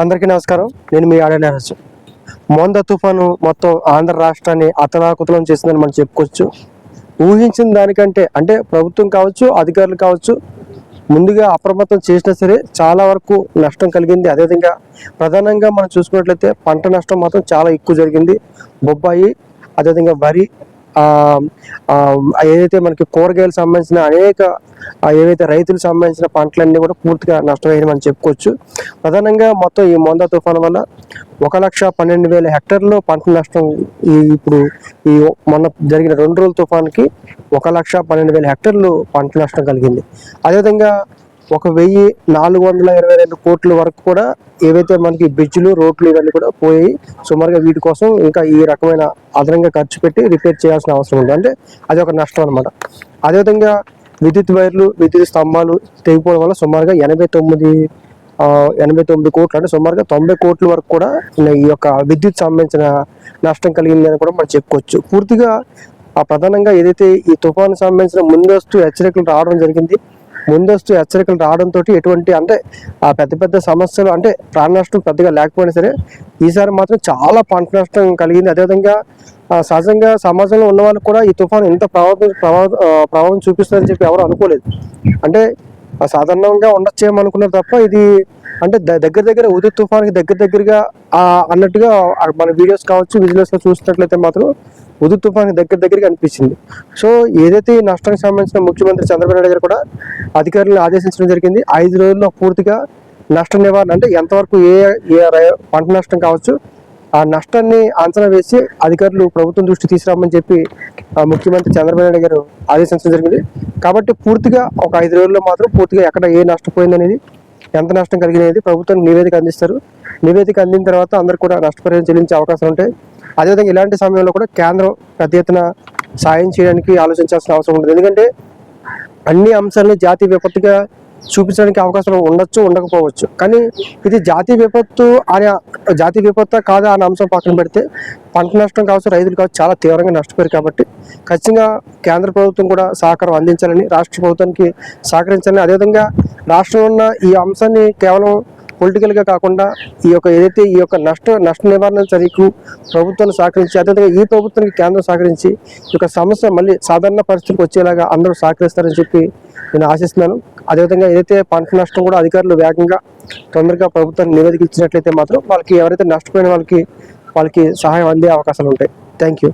అందరికీ నమస్కారం. నేను మీ ఆడనేరచ్చు. మోందా తుఫాను మొత్తం ఆంధ్ర రాష్ట్రాన్ని అతలాకుతలం చేసిందని మనం చెప్పుకోవచ్చు. ఊహించిన దానికంటే అంటే ప్రభుత్వం కావచ్చు, అధికారులు కావచ్చు, ముందుగా అప్రమత్తం చేసినా సరే చాలా వరకు నష్టం కలిగింది. అదేవిధంగా ప్రధానంగా మనం చూసుకున్నట్లయితే పంట నష్టం మాత్రం చాలా ఎక్కువ జరిగింది. బొబ్బాయి, అదేవిధంగా వరి, ఏదైతే మనకి కూరగాయలకు సంబంధించిన అనేక ఏవైతే రైతులకు సంబంధించిన పంటలన్నీ కూడా పూర్తిగా నష్టపోయాయని మనం చెప్పుకోవచ్చు. ప్రధానంగా మొత్తం ఈ మోందా తుఫాను వల్ల 1,12,000 హెక్టార్లు పంట నష్టం. ఇప్పుడు ఈ మొన్న జరిగిన 2 రోజుల తుఫాన్కి 1,12,000 హెక్టార్లు పంట నష్టం కలిగింది. అదేవిధంగా 1,422 కోట్ల వరకు కూడా ఏవైతే మనకి బ్రిడ్జ్లు, రోడ్లు ఇవన్నీ కూడా పోయి సుమారుగా వీటి కోసం ఇంకా ఈ రకమైన అదనంగా ఖర్చు పెట్టి రిపేర్ చేయాల్సిన అవసరం ఉంది. అంటే అది ఒక నష్టం అనమాట. అదేవిధంగా విద్యుత్ వైర్లు, విద్యుత్ స్తంభాలు తెగిపోవడం వల్ల సుమారుగా 89 కోట్లు, అంటే సుమారుగా 90 కోట్ల వరకు కూడా ఈ యొక్క విద్యుత్ సంబంధించిన నష్టం కలిగింది అని కూడా మనం చెప్పుకోవచ్చు. పూర్తిగా ప్రధానంగా ఏదైతే ఈ తుఫాను సంబంధించిన ముందస్తు హెచ్చరికలు రావడం జరిగింది. ముందస్తు హెచ్చరికలు రావడంతో ఎటువంటి అంటే పెద్ద పెద్ద సమస్యలు అంటే ప్రాణ నష్టం పెద్దగా లేకపోయినా సరే ఈసారి మాత్రం చాలా పంట నష్టం కలిగింది. అదేవిధంగా సహజంగా సమాజంలో ఉన్న వాళ్ళు కూడా ఈ తుఫాను ఇంత ప్రభావం చూపిస్తుందని చెప్పి ఎవరు అనుకోలేదు. అంటే సాధారణంగా ఉండొచ్చేమో అనుకున్నారు తప్ప ఇది అంటే దగ్గర ఉదయ్ తుఫాన్కి దగ్గరగా అన్నట్టుగా మన వీడియోస్ కావచ్చు, విజువల్స్లో చూసినట్లయితే మాత్రం ఉదయ్ తుఫాన్కి దగ్గరగా అనిపించింది. సో ఏదైతే ఈ నష్టానికి సంబంధించిన ముఖ్యమంత్రి చంద్రబాబు నాయుడు గారు కూడా అధికారులను ఆదేశించడం జరిగింది. 5 రోజుల్లో పూర్తిగా నష్ట నివారణ అంటే ఎంతవరకు ఏ పంట నష్టం కావచ్చు ఆ నష్టాన్ని అంచనా వేసి అధికారులు ప్రభుత్వం దృష్టి తీసుకురామని చెప్పి ముఖ్యమంత్రి చంద్రబాబు నాయుడు గారు ఆదేశించడం జరిగింది. కాబట్టి పూర్తిగా ఒక 5 రోజుల్లో మాత్రం పూర్తిగా ఎక్కడ ఏ నష్టపోయింది అనేది, ఎంత నష్టం కలిగినది ప్రభుత్వానికి నివేదిక అందిస్తారు. నివేదిక అందిన తర్వాత అందరూ కూడా నష్టపరిహారం చెల్లించే అవకాశం ఉంటాయి. అదేవిధంగా ఇలాంటి సమయంలో కూడా కేంద్రం పెద్ద ఎత్తున సాయం చేయడానికి ఆలోచించాల్సిన అవసరం ఉంటుంది. ఎందుకంటే అన్ని అంశాలని జాతీయ విపత్తుగా చూపించడానికి అవకాశం ఉండొచ్చు, ఉండకపోవచ్చు. కానీ ఇది జాతీయ విపత్తు కాదా అనే అంశం పక్కన పెడితే పంట నష్టం కావచ్చు, రైతులు కావచ్చు చాలా తీవ్రంగా నష్టపోయారు. కాబట్టి ఖచ్చితంగా కేంద్ర ప్రభుత్వం కూడా సహకారం అందించాలని, రాష్ట్ర ప్రభుత్వానికి సహకరించాలని, అదేవిధంగా రాష్ట్రంలో ఉన్న ఈ అంశాన్ని కేవలం పొలిటికల్గా కాకుండా ఈ యొక్క నష్ట నివారణ చర్యకు ప్రభుత్వాన్ని సహకరించి, అదేవిధంగా ఈ ప్రభుత్వానికి కేంద్రం సహకరించి ఈ యొక్క సమస్య మళ్ళీ సాధారణ పరిస్థితికి వచ్చేలాగా అందరూ సహకరిస్తారని చెప్పి నేను ఆశిస్తున్నాను. అదేవిధంగా ఏదైతే పంట నష్టం కూడా అధికారులు వేగంగా తొందరగా ప్రభుత్వాన్ని నివేదిక ఇచ్చినట్లయితే మాత్రం వాళ్ళకి ఎవరైతే నష్టపోయిన వాళ్ళకి సహాయం అందే అవకాశాలు ఉంటాయి. Thank you.